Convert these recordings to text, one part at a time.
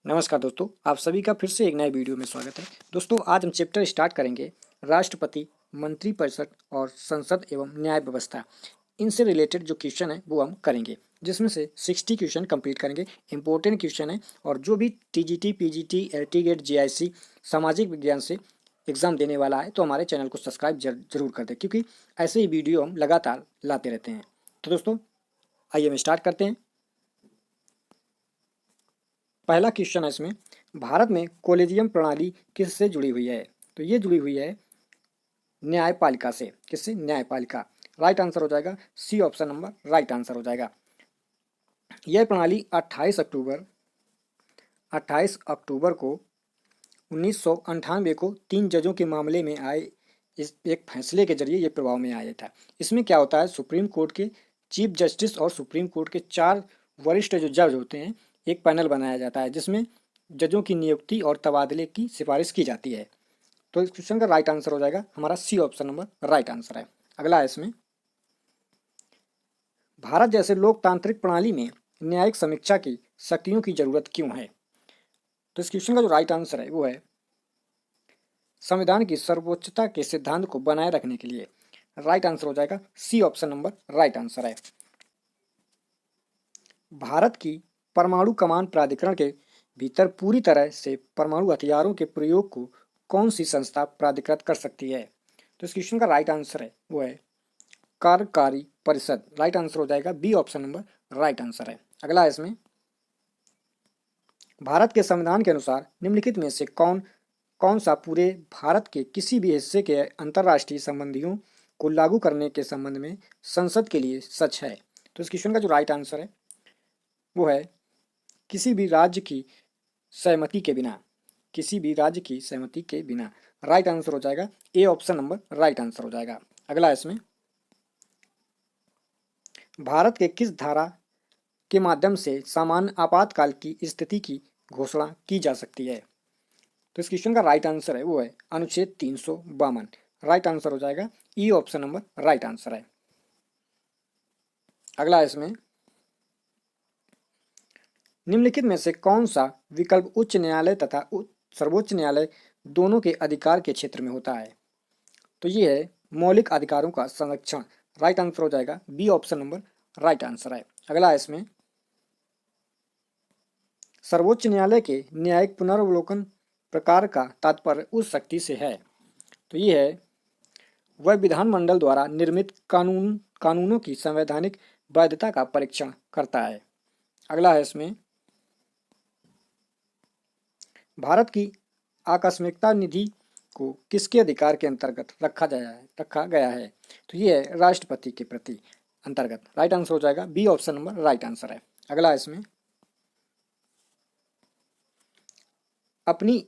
नमस्कार दोस्तों, आप सभी का फिर से एक नए वीडियो में स्वागत है। दोस्तों, आज हम चैप्टर स्टार्ट करेंगे राष्ट्रपति, मंत्रिपरिषद और संसद एवं न्याय व्यवस्था। इनसे रिलेटेड जो क्वेश्चन है वो हम करेंगे, जिसमें से 60 क्वेश्चन कंप्लीट करेंगे। इंपॉर्टेंट क्वेश्चन है और जो भी TGT, PGT, LT grade, GIC, सामाजिक विज्ञान से एग्जाम देने वाला है तो हमारे चैनल को सब्सक्राइब जरूर कर दें, क्योंकि ऐसे ही वीडियो हम लगातार लाते रहते हैं। तो दोस्तों, आइए हम स्टार्ट करते हैं। पहला क्वेश्चन है इसमें, भारत में कॉलेजियम प्रणाली किससे जुड़ी हुई है? तो ये जुड़ी हुई है न्यायपालिका से। किससे? न्यायपालिका। राइट आंसर हो जाएगा C option number right answer हो जाएगा। यह प्रणाली 28 अक्टूबर को 1998 को 3 जजों के मामले में आए इस एक फैसले के जरिए ये प्रभाव में आया था। इसमें क्या होता है, सुप्रीम कोर्ट के चीफ जस्टिस और सुप्रीम कोर्ट के 4 वरिष्ठ जो जज होते हैं, एक पैनल बनाया जाता है जिसमें जजों की नियुक्ति और तबादले की सिफारिश की जाती है। तो इस क्वेश्चन का राइट आंसर हो जाएगा हमारा C option number right answer है। अगला है इसमें, भारत जैसे लोकतांत्रिक प्रणाली में न्यायिक समीक्षा की शक्तियों की जरूरत क्यों है? तो इस क्वेश्चन का जो राइट आंसर है वो है संविधान की सर्वोच्चता के सिद्धांत को बनाए रखने के लिए। राइट आंसर हो जाएगा C option number right answer है। भारत की परमाणु कमान प्राधिकरण के भीतर पूरी तरह से परमाणु हथियारों के प्रयोग को कौन सी संस्था प्राधिकृत कर सकती है? तो इस क्वेश्चन का राइट आंसर है वो है कार्यकारी परिषद। राइट आंसर हो जाएगा B option number right answer है। अगला है इसमें, भारत के संविधान के अनुसार निम्नलिखित में से कौन कौन सा पूरे भारत के किसी भी हिस्से के अंतर्राष्ट्रीय संबंधियों को लागू करने के संबंध में संसद के लिए सच है? तो इस क्वेश्चन का जो राइट आंसर है वो है किसी भी राज्य की सहमति के बिना। किसी भी राज्य की सहमति के बिना। राइट आंसर हो जाएगा A option number right answer हो जाएगा। अगला इसमें, भारत के किस धारा के माध्यम से सामान्य आपातकाल की स्थिति की घोषणा की जा सकती है? तो इस क्वेश्चन का राइट आंसर है वो है अनुच्छेद 352। राइट आंसर हो जाएगा E option number right answer है। अगला इसमें, निम्नलिखित में से कौन सा विकल्प उच्च न्यायालय तथा सर्वोच्च न्यायालय दोनों के अधिकार के क्षेत्र में होता है? तो ये है मौलिक अधिकारों का संरक्षण। राइट आंसर हो जाएगा B option number right answer है। अगला इसमें, सर्वोच्च न्यायालय के न्यायिक पुनर्वलोकन प्रकार का तात्पर्य उस शक्ति से है। तो ये है वह विधानमंडल द्वारा निर्मित कानूनों की संवैधानिक वैधता का परीक्षण करता है। अगला है इसमें, भारत की आकस्मिकता निधि को किसके अधिकार के अंतर्गत रखा गया है? तो ये है राष्ट्रपति के प्रति अंतर्गत। राइट आंसर हो जाएगा B option number right answer है। अगला इसमें, अपनी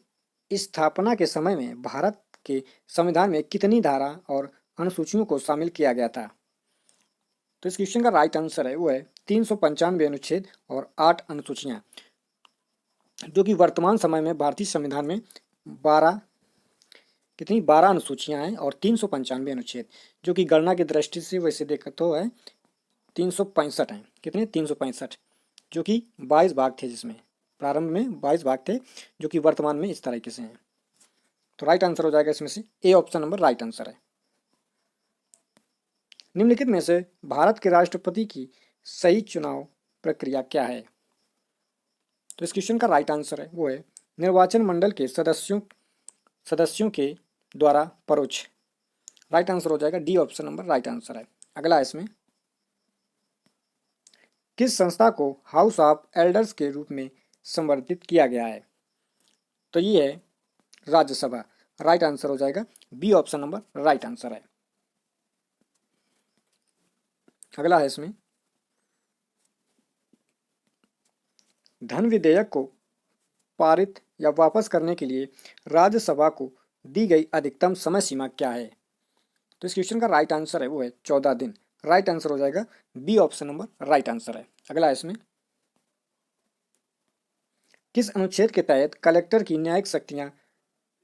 स्थापना के समय में भारत के संविधान में कितनी धारा और अनुसूचियों को शामिल किया गया था? तो इस क्वेश्चन का राइट आंसर है वो है 395 अनुच्छेद और 8 अनुसूचियां, जो कि वर्तमान समय में भारतीय संविधान में 12 अनुसूचियां हैं और 395 अनुच्छेद, जो कि गणना की दृष्टि से वैसे देखा तो है 365 हैं। कितने? 365, जो कि 22 भाग थे, जिसमें प्रारंभ में 22 भाग थे, जो कि वर्तमान में इस तरीके से हैं। तो राइट आंसर हो जाएगा इसमें से A option number right answer है। निम्नलिखित में से भारत के राष्ट्रपति की सही चुनाव प्रक्रिया क्या है? तो इस क्वेश्चन का राइट आंसर है वो है निर्वाचन मंडल के सदस्यों के द्वारा परोक्ष। राइट आंसर हो जाएगा D option number right answer है। अगला इसमें, किस संस्था को हाउस ऑफ एल्डर्स के रूप में संवर्धित किया गया है? तो ये है राज्यसभा। राइट आंसर हो जाएगा B option number right answer है। अगला है इसमें, धन विधेयक को पारित या वापस करने के लिए राज्यसभा को दी गई अधिकतम समय सीमा क्या है? तो इस क्वेश्चन का राइट आंसर है वो है 14 दिन। राइट आंसर हो जाएगा B option number right answer है। अगला इसमें, किस अनुच्छेद के तहत कलेक्टर की न्यायिक शक्तियां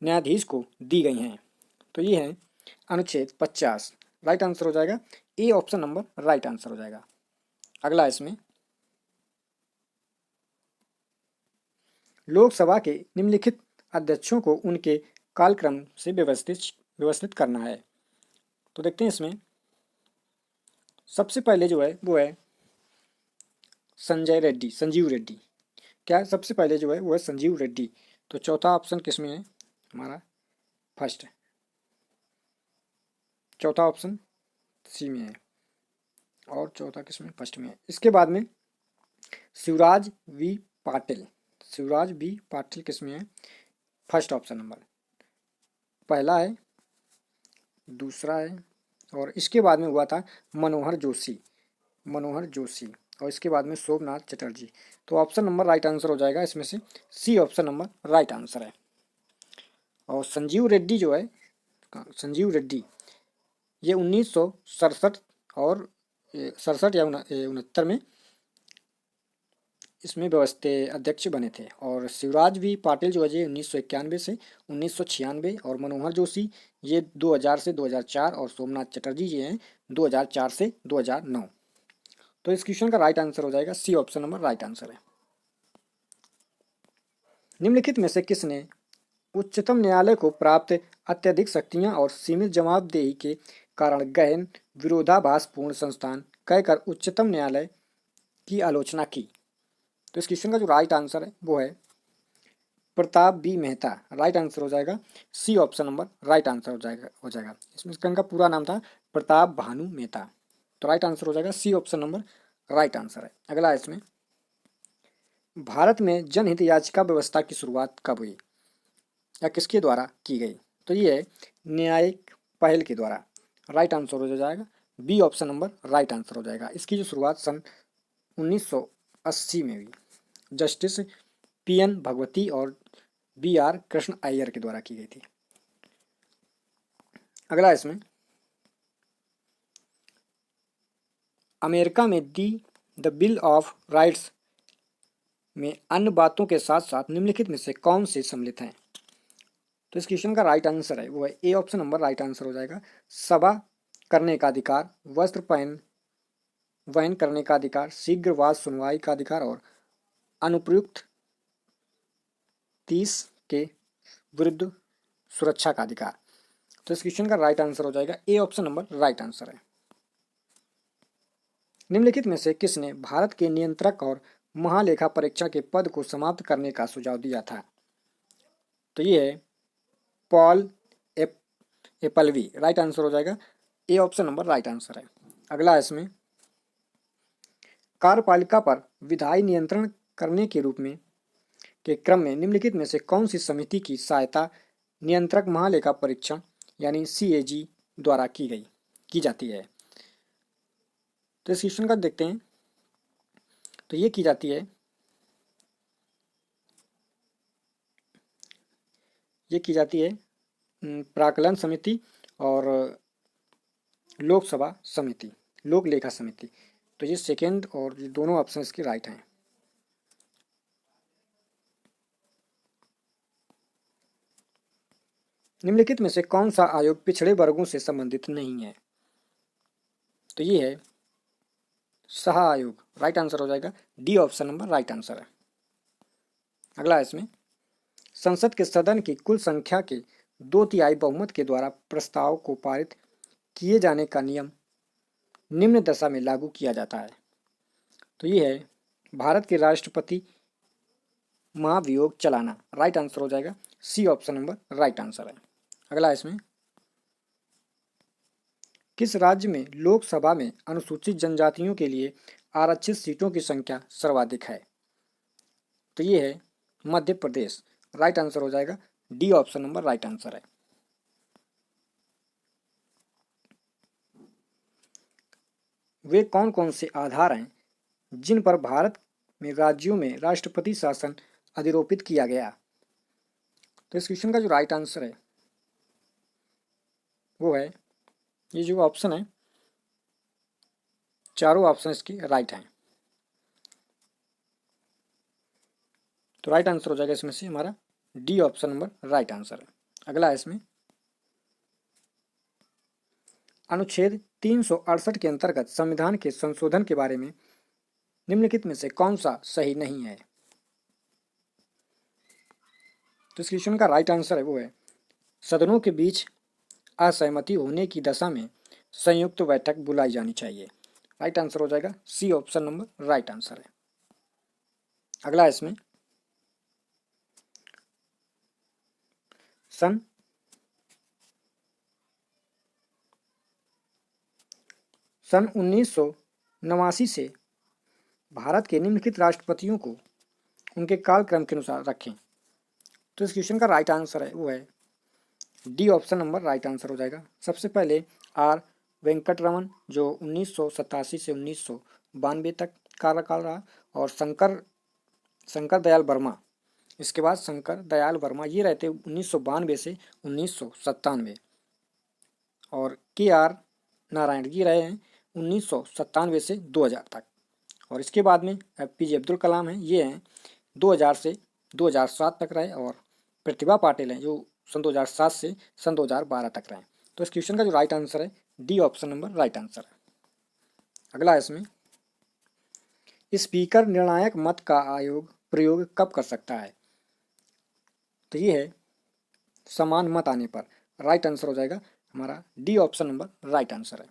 न्यायाधीश को दी गई हैं? तो ये है अनुच्छेद 50। राइट आंसर हो जाएगा A option number right answer हो जाएगा। अगला इसमें, लोकसभा के निम्नलिखित अध्यक्षों को उनके कालक्रम से व्यवस्थित करना है। तो देखते हैं इसमें सबसे पहले जो है वो है संजीव रेड्डी। क्या सबसे पहले जो है वो है संजीव रेड्डी। तो चौथा ऑप्शन किसमें है हमारा? फर्स्ट है, चौथा ऑप्शन सी में है और चौथा किसमें? फर्स्ट में है। इसके बाद में शिवराज वी पाटिल किसमें है? फर्स्ट ऑप्शन नंबर, पहला है, दूसरा है और इसके बाद में हुआ था मनोहर जोशी और इसके बाद में सोमनाथ चटर्जी। तो ऑप्शन नंबर राइट आंसर हो जाएगा इसमें से C option number right answer है। और संजीव रेड्डी जो है, संजीव रेड्डी ये 1967 और 67 या 69 में इसमें व्यवस्थित अध्यक्ष बने थे। और शिवराज वी पाटिल जो है ये 1991 से 1996 और मनोहर जोशी ये 2000 से 2004 और सोमनाथ चटर्जी ये हैं 2004 से 2009। तो इस क्वेश्चन का राइट आंसर हो जाएगा C option number right answer है। निम्नलिखित में से किसने उच्चतम न्यायालय को प्राप्त अत्यधिक शक्तियां और सीमित जवाबदेही के कारण गहन विरोधाभासपूर्ण संस्थान कहकर उच्चतम न्यायालय की आलोचना की? तो इस क्वेश्चन का जो राइट आंसर है वो है Pratap B Mehta. Right answer हो जाएगा C option number right answer हो जाएगा। इसमें इनका पूरा नाम था प्रताप भानु मेहता। तो राइट आंसर हो जाएगा C option number right answer है। अगला है इसमें भारत में जनहित याचिका व्यवस्था की शुरुआत कब हुई या किसके द्वारा की गई? तो ये है न्यायिक पहल के द्वारा। राइट आंसर हो जाएगा B option number right answer हो जाएगा। इसकी जो शुरुआत सन 1980 में हुई जस्टिस PN भगवती और BR कृष्ण अय्यर के द्वारा की गई थी। अगला इसमें अमेरिका में द बिल ऑफ राइट्स में अन्य बातों के साथ साथ निम्नलिखित में से कौन से सम्मिलित हैं? तो इस क्वेश्चन का राइट आंसर है वो है A option number right answer हो जाएगा सभा करने का अधिकार, वस्त्र वहन करने का अधिकार, शीघ्रवाद सुनवाई का अधिकार और अनुप्रयुक्त 30 के विरुद्ध सुरक्षा का अधिकार। तो इस क्वेश्चन का राइट आंसर हो जाएगा A option number right answer है। निम्नलिखित में से किसने भारत के नियंत्रक और महालेखा परीक्षक के पद को समाप्त करने का सुझाव दिया था? तो ये है पॉल एपलवी। राइट आंसर हो जाएगा A option number right answer है। अगला इसमें कार्यपालिका पर विधायी नियंत्रण करने के रूप में के क्रम में निम्नलिखित में से कौन सी समिति की सहायता नियंत्रक महालेखा परीक्षण यानी CAG द्वारा की जाती है? तो इस क्वेश्चन का देखते हैं। तो ये की जाती है प्राकलन समिति और लोकसभा समिति, लोक लेखा समिति। तो ये सेकेंड और ये दोनों ऑप्शन इसके राइट हैं। निम्नलिखित में से कौन सा आयोग पिछड़े वर्गों से संबंधित नहीं है? तो ये है शाह आयोग। राइट आंसर हो जाएगा D option number right answer है। अगला इसमें संसद के सदन की कुल संख्या के 2/3 बहुमत के द्वारा प्रस्ताव को पारित किए जाने का नियम निम्न दशा में लागू किया जाता है। तो ये है भारत के राष्ट्रपति महाभियोग चलाना। राइट आंसर हो जाएगा C option number right answer है। अगला इसमें किस राज्य में लोकसभा में अनुसूचित जनजातियों के लिए आरक्षित सीटों की संख्या सर्वाधिक है? तो ये है मध्य प्रदेश। राइट आंसर हो जाएगा D option number right answer है। वे कौन कौन से आधार हैं जिन पर भारत में राज्यों में राष्ट्रपति शासन अधिरोपित किया गया? तो इस क्वेश्चन का जो राइट आंसर है वो है ये जो ऑप्शन है, चारों ऑप्शन इसके राइट हैं। तो राइट आंसर हो जाएगा इसमें से हमारा D option number right answer है। अगला है इसमें अनुच्छेद 368 के अंतर्गत संविधान के संशोधन के बारे में निम्नलिखित में से कौन सा सही नहीं है? तो इस क्वेश्चन का राइट आंसर है वो है सदनों के बीच असहमति होने की दशा में संयुक्त बैठक बुलाई जानी चाहिए। राइट आंसर हो जाएगा C option number right answer है। अगला इसमें सन 1989 से भारत के निम्नलिखित राष्ट्रपतियों को उनके कालक्रम के अनुसार रखें। तो इस क्वेश्चन का राइट आंसर है वो है D option number right answer हो जाएगा। सबसे पहले आर वेंकटरमन जो 1987 से 1992 तक कार्यकाल रहा, और शंकर दयाल वर्मा, इसके बाद शंकर दयाल वर्मा ये रहते 1992 से 1997, और के आर नारायण ये रहे हैं 1997 से 2000 तक, और इसके बाद में एपीजे अब्दुल कलाम हैं ये हैं 2000 से 2007 तक रहे, और प्रतिभा पाटिल हैं जो सन 2007 से सन 2012 तक रहे। तो इस क्वेश्चन का जो राइट आंसर है D option number right answer है। अगला इसमें स्पीकर निर्णायक मत का प्रयोग कब कर सकता है। तो ये है समान मत आने पर। राइट आंसर हो जाएगा हमारा D option number right answer है।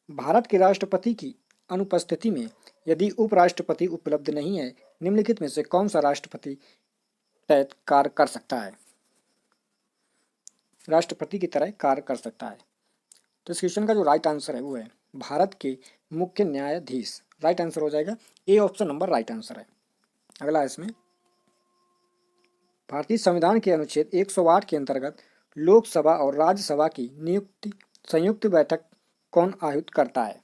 भारत के राष्ट्रपति की अनुपस्थिति में यदि उपराष्ट्रपति उपलब्ध नहीं है, निम्नलिखित में से कौन सा राष्ट्रपति तहत कार्य कर सकता है, राष्ट्रपति की तरह कार्य कर सकता है। तो इस क्वेश्चन का जो राइट आंसर है वो है भारत के मुख्य न्यायाधीश। राइट आंसर हो जाएगा A option number right answer है। अगला इसमें भारतीय संविधान के अनुच्छेद 108 के अंतर्गत लोकसभा और राज्यसभा की नियुक्ति संयुक्त बैठक कौन आयोजित करता है।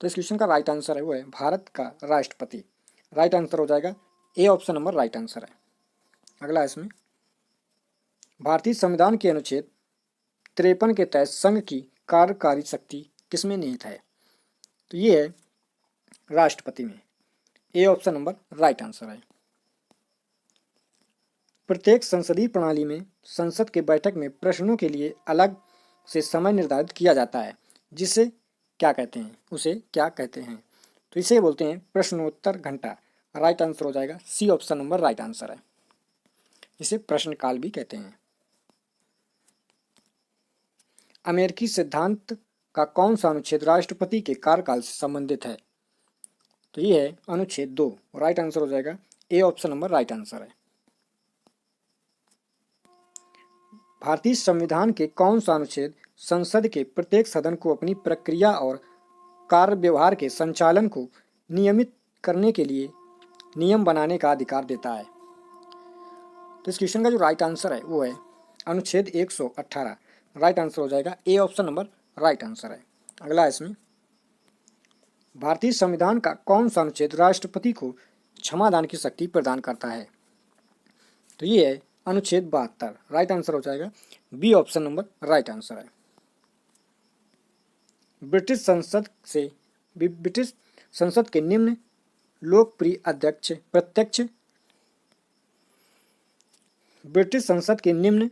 तो इस क्वेश्चन का राइट आंसर है वो है भारत का राष्ट्रपति। राइट आंसर हो जाएगा A option number right answer है। अगला इसमें भारतीय संविधान के अनुच्छेद 53 के तहत संघ की कार्यकारी शक्ति किसमें निहित है। तो ये है राष्ट्रपति में। A option number right answer है। प्रत्येक संसदीय प्रणाली में संसद के बैठक में प्रश्नों के लिए अलग से समय निर्धारित किया जाता है, जिसे क्या कहते हैं, उसे क्या कहते हैं। तो इसे बोलते हैं प्रश्नोत्तर घंटा। राइट आंसर हो जाएगा C option number right answer है। इसे प्रश्नकाल भी कहते हैं। अमेरिकी सिद्धांत का कौन सा अनुच्छेद राष्ट्रपति के कार्यकाल से संबंधित है। तो ये है अनुच्छेद 2। राइट आंसर हो जाएगा A option number right answer है। भारतीय संविधान के कौन सा अनुच्छेद संसद के प्रत्येक सदन को अपनी प्रक्रिया और कार्य व्यवहार के संचालन को नियमित करने के लिए नियम बनाने का अधिकार देता है। तो इस क्वेश्चन का जो राइट आंसर है वो है अनुच्छेद 118। राइट आंसर हो जाएगा A option number right answer है। अगला इसमें भारतीय संविधान का कौन सा अनुच्छेद राष्ट्रपति को क्षमादान की शक्ति प्रदान करता है। तो ये है अनुच्छेद 72। राइट आंसर हो जाएगा B option number right answer है। ब्रिटिश संसद के निम्न लोकप्रिय अध्यक्ष प्रत्यक्ष ब्रिटिश संसद के निम्न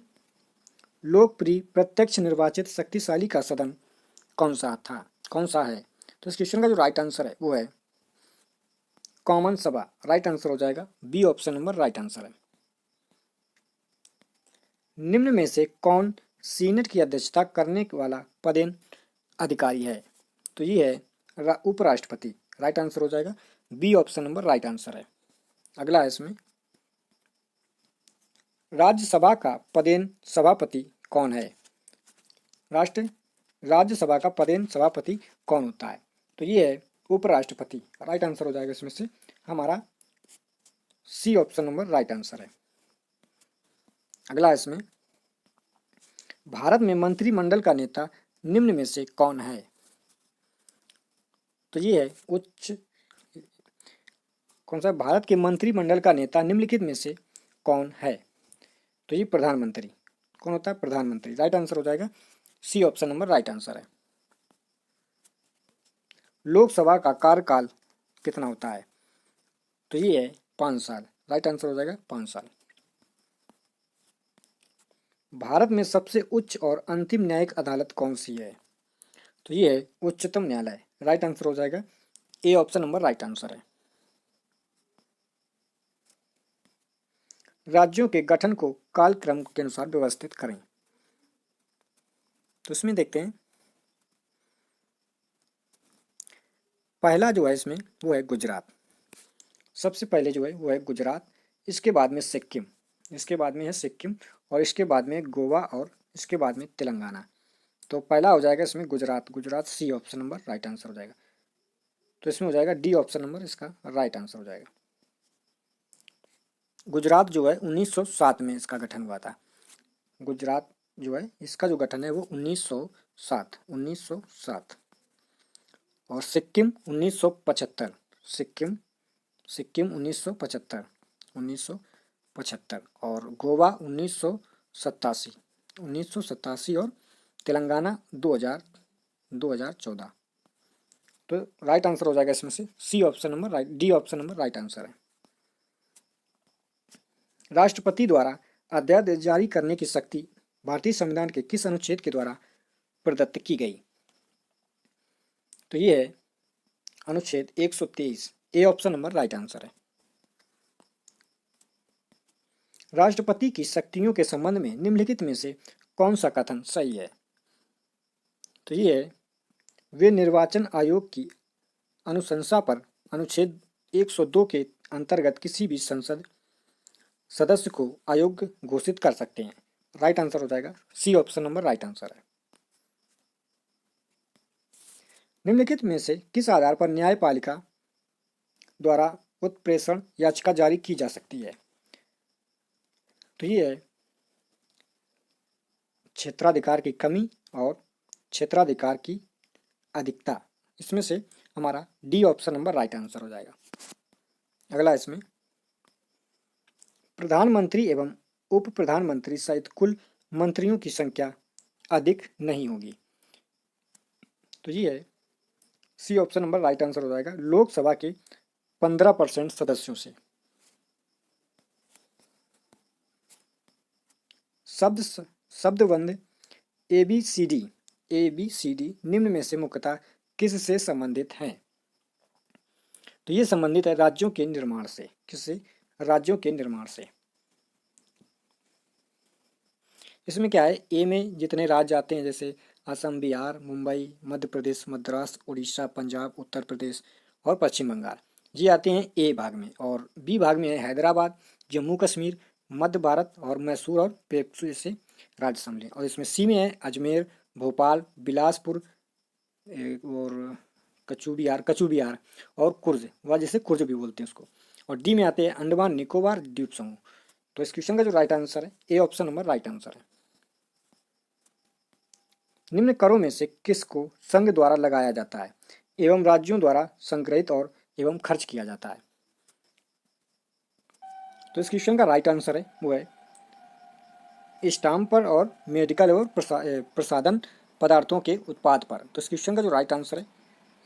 लोकप्रिय प्रत्यक्ष निर्वाचित शक्तिशाली का सदन कौन सा है। तो इस क्वेश्चन का जो राइट आंसर है वो है कॉमन सभा। राइट आंसर हो जाएगा B option number right answer है। निम्न में से कौन सीनेट की अध्यक्षता करने वाला पदेन अधिकारी है। तो ये है उपराष्ट्रपति। राइट आंसर हो जाएगा B option number right answer है। अगला है इसमें राज्यसभा का पदेन सभापति कौन है। राज्यसभा का पदेन सभापति कौन होता है। तो ये है उपराष्ट्रपति। राइट आंसर हो जाएगा इसमें से हमारा C option number right answer है। अगला इसमें भारत में मंत्रिमंडल का नेता निम्न में से कौन है। तो ये है भारत के मंत्रिमंडल का नेता निम्नलिखित में से कौन है। तो ये प्रधानमंत्री। कौन होता है, प्रधानमंत्री। राइट आंसर हो जाएगा C option number right answer है। लोकसभा का कार्यकाल कितना होता है। तो ये है 5 साल। राइट आंसर हो जाएगा 5 साल। भारत में सबसे उच्च और अंतिम न्यायिक अदालत कौन सी है। तो ये है उच्चतम न्यायालय। राइट आंसर हो जाएगा A option number right answer है। राज्यों के गठन को कालक्रम के अनुसार व्यवस्थित करें। तो इसमें देखते हैं, पहला जो है इसमें वो है गुजरात। सबसे पहले जो है वो है गुजरात, इसके बाद में सिक्किम, इसके बाद में है सिक्किम, और इसके बाद में गोवा, और इसके बाद में तेलंगाना। तो पहला हो जाएगा इसमें Gujarat, Gujarat C option number right answer हो जाएगा। तो इसमें हो जाएगा डी ऑप्शन नंबर इसका राइट आंसर हो जाएगा। गुजरात जो है 1907 में इसका गठन हुआ था। गुजरात जो है इसका जो गठन है वो 1907। और सिक्किम 1975, सिक्किम सिक्किम 1975 और गोवा 1987 और तेलंगाना 2014। तो राइट आंसर हो जाएगा इसमें से C option number right, D option number right answer है। राष्ट्रपति द्वारा अध्यादेश जारी करने की शक्ति भारतीय संविधान के किस अनुच्छेद के द्वारा प्रदत्त की गई? तो ये है अनुच्छेद 123, A option number right answer है। राष्ट्रपति की शक्तियों के संबंध में निम्नलिखित में से कौन सा कथन सही है? तो ये है, वे निर्वाचन आयोग की अनुशंसा पर अनुच्छेद 102 के अंतर्गत किसी भी संसद सदस्य को अयोग्य घोषित कर सकते हैं। राइट आंसर हो जाएगा C option number right answer है। निम्नलिखित में से किस आधार पर न्यायपालिका द्वारा उत्प्रेषण याचिका जारी की जा सकती है? तो ये है क्षेत्राधिकार की कमी और क्षेत्राधिकार की अधिकता। इसमें से हमारा D option number right answer हो जाएगा। अगला इसमें, प्रधानमंत्री एवं उप प्रधानमंत्री सहित कुल मंत्रियों की संख्या अधिक नहीं होगी। तो ये है C option number right answer हो जाएगा, लोकसभा के 15% सदस्यों से। शब्दबंध ABCD निम्न में से मुख्यतः किससे संबंधित हैं? तो ये संबंधित है राज्यों के निर्माण से। किससे? राज्यों के निर्माण से। इसमें क्या है, ए में जितने राज्य आते हैं जैसे असम, बिहार, मुंबई, मध्य प्रदेश, मद्रास, उड़ीसा, पंजाब, उत्तर प्रदेश और पश्चिम बंगाल, ये आते हैं ए भाग में। और बी भाग में है हैदराबाद, जम्मू कश्मीर, मध्य भारत और मैसूर और पेप्सू जैसे राज्य शामिल हैं। और इसमें सी में है अजमेर, भोपाल, बिलासपुर और कचू बिहार और कुर्ज, वह जैसे कुर्ज भी बोलते हैं उसको। और डी में आते हैं अंडमान निकोबार द्वीप समूह। तो इस क्वेश्चन का जो राइट आंसर है A option number right answer है। निम्न करों में से किसको संघ द्वारा लगाया जाता है एवं राज्यों द्वारा संग्रहित और एवं खर्च किया जाता है? तो इस क्वेश्चन का राइट आंसर है वो है स्टाम्प पर और मेडिकल और प्रसाधन पदार्थों के उत्पाद पर। तो इस क्वेश्चन का जो राइट आंसर है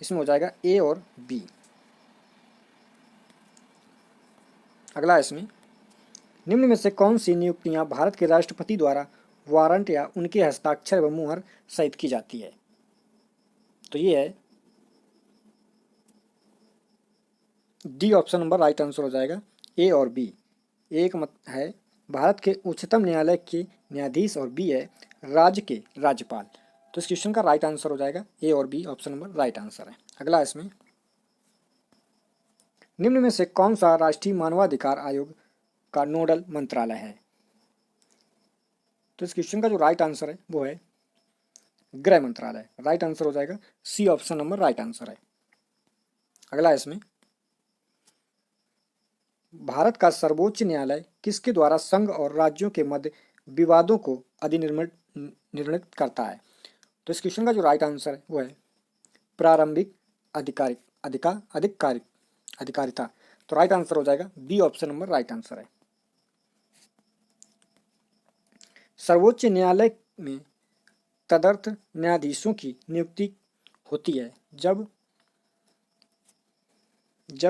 इसमें हो जाएगा ए और बी। अगला इसमें, निम्न में से कौन सी नियुक्तियां भारत के राष्ट्रपति द्वारा वारंट या उनके हस्ताक्षर व मुहर सहित की जाती है? तो ये है D option number right answer हो जाएगा, ए और बी। एक मत है भारत के उच्चतम न्यायालय के न्यायाधीश और बी है राज्य के राज्यपाल। तो इस क्वेश्चन का राइट आंसर हो जाएगा ए और B option number right answer है। अगला इसमें, निम्न में से कौन सा राष्ट्रीय मानवाधिकार आयोग का नोडल मंत्रालय है? तो इस क्वेश्चन का जो राइट आंसर है वो है गृह मंत्रालय। राइट आंसर हो जाएगा C option number right answer है। अगला इसमें, भारत का सर्वोच्च न्यायालय किसके द्वारा संघ और राज्यों के मध्य विवादों को निर्णित करता है? तो इस क्वेश्चन का जो राइट आंसर है वो है प्रारंभिक अधिकारिता। तो राइट आंसर हो जाएगा B option number right answer है। सर्वोच्च न्यायालय में तदर्थ न्यायाधीशों की नियुक्ति होती है जब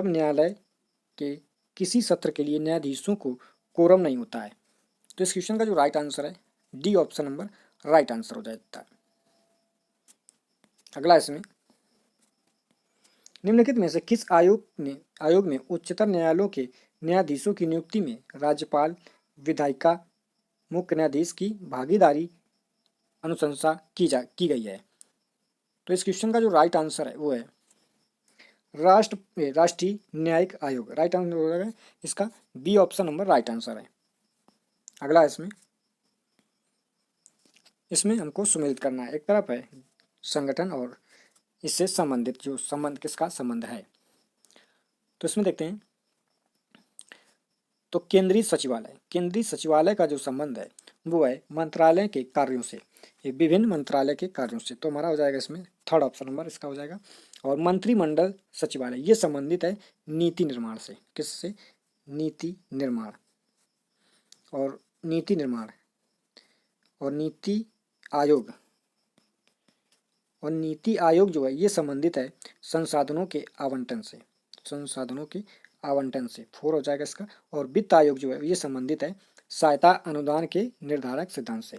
न्यायालय के किसी सत्र के लिए न्यायाधीशों को कोरम नहीं होता है। तो इस क्वेश्चन का जो राइट आंसर है D option number right answer हो जाता है। अगला इसमें, निम्नलिखित में से किस आयोग में उच्चतम न्यायालयों के न्यायाधीशों की नियुक्ति में राज्यपाल विधायिका मुख्य न्यायाधीश की भागीदारी अनुशंसा की गई है। तो इस क्वेश्चन का जो राइट आंसर है वो है राष्ट्रीय न्यायिक आयोग। राइट आंसर हो जाएगा इसका B option number right answer है। अगला इसमें हमको सुमेलित करना है। एक तरफ है संगठन और इससे संबंधित जो संबंध किसका संबंध है। तो इसमें देखते हैं तो केंद्रीय सचिवालय का जो संबंध है वो है मंत्रालय के कार्यों से, ये विभिन्न मंत्रालय के कार्यों से। तो हमारा हो जाएगा इसमें थर्ड ऑप्शन नंबर इसका हो जाएगा। और मंत्रिमंडल सचिवालय ये संबंधित है नीति निर्माण से। किससे? नीति निर्माण। और नीति निर्माण और नीति आयोग जो है ये संबंधित है संसाधनों के आवंटन से। 4 हो जाएगा इसका। और वित्त आयोग जो है ये संबंधित है सहायता अनुदान के निर्धारक सिद्धांत से।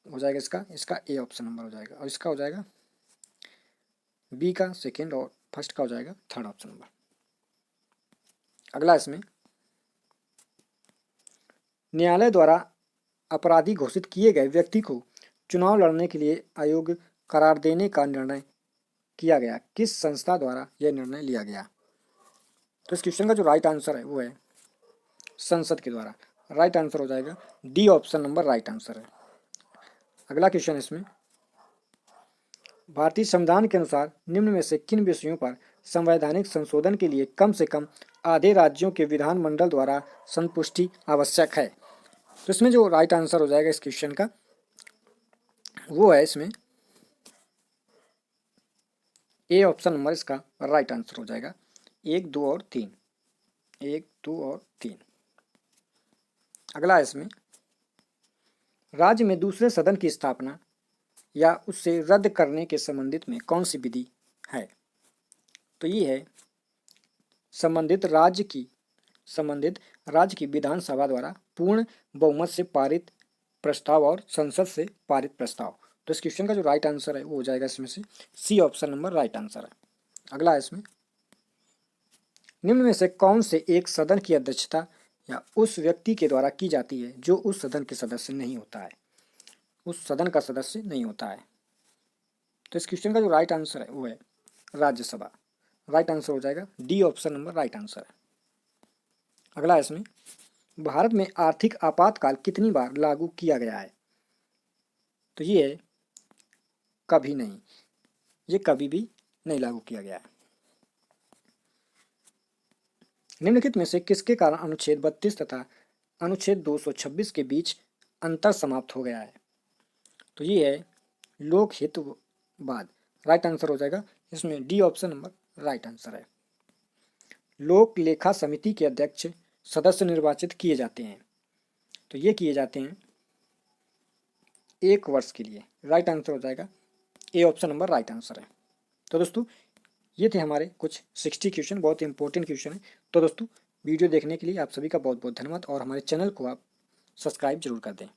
हो जाएगा इसका ए ऑप्शन नंबर हो जाएगा। और इसका हो जाएगा बी का सेकेंड और फर्स्ट का हो जाएगा थर्ड ऑप्शन नंबर। अगला इसमें न्यायालय द्वारा अपराधी घोषित किए गए व्यक्ति को चुनाव लड़ने के लिए अयोग्य करार देने का निर्णय किया गया। किस संस्था द्वारा यह निर्णय लिया गया? तो इस क्वेश्चन का जो राइट आंसर है वो है संसद के द्वारा। राइट आंसर हो जाएगा D option number right answer है। अगला क्वेश्चन इसमें भारतीय संविधान के अनुसार निम्न में से किन विषयों पर संवैधानिक संशोधन के लिए कम से कम आधे राज्यों के विधानमंडल द्वारा संतुष्टि आवश्यक है? तो इसमें जो राइट आंसर हो जाएगा इस क्वेश्चन का वो है इसमें ए ऑप्शन नंबर इसका राइट आंसर हो जाएगा। 1, 2 और 3। अगला इसमें राज्य में दूसरे सदन की स्थापना या उससे रद्द करने के संबंधित में कौन सी विधि है? तो ये है संबंधित राज्य की विधानसभा द्वारा पूर्ण बहुमत से पारित प्रस्ताव और संसद से पारित प्रस्ताव। तो इस क्वेश्चन का जो राइट आंसर है वो हो जाएगा इसमें से C option number right answer है। अगला इसमें निम्न में से कौन से एक सदन की अध्यक्षता या उस व्यक्ति के द्वारा की जाती है जो उस सदन के सदस्य नहीं होता है, तो इस क्वेश्चन का जो राइट आंसर है वो है राज्यसभा। राइट आंसर हो जाएगा D option number right answer है। अगला इसमें भारत में आर्थिक आपातकाल कितनी बार लागू किया गया है? तो ये है कभी नहीं, ये कभी भी नहीं लागू किया गया है। निम्नलिखित में से किसके कारण अनुच्छेद 32 तथा अनुच्छेद 226 के बीच अंतर समाप्त हो गया है? तो ये है लोकहितवाद। राइट आंसर हो जाएगा इसमें D option number right answer है। लोक लेखा समिति के अध्यक्ष सदस्य निर्वाचित किए जाते हैं, तो ये किए जाते हैं 1 वर्ष के लिए। राइट आंसर हो जाएगा A option number right answer है। तो दोस्तों ये थे हमारे कुछ 60 क्वेश्चन, बहुत इंपॉर्टेंट क्वेश्चन है। तो दोस्तों वीडियो देखने के लिए आप सभी का बहुत बहुत धन्यवाद और हमारे चैनल को आप सब्सक्राइब जरूर कर दें।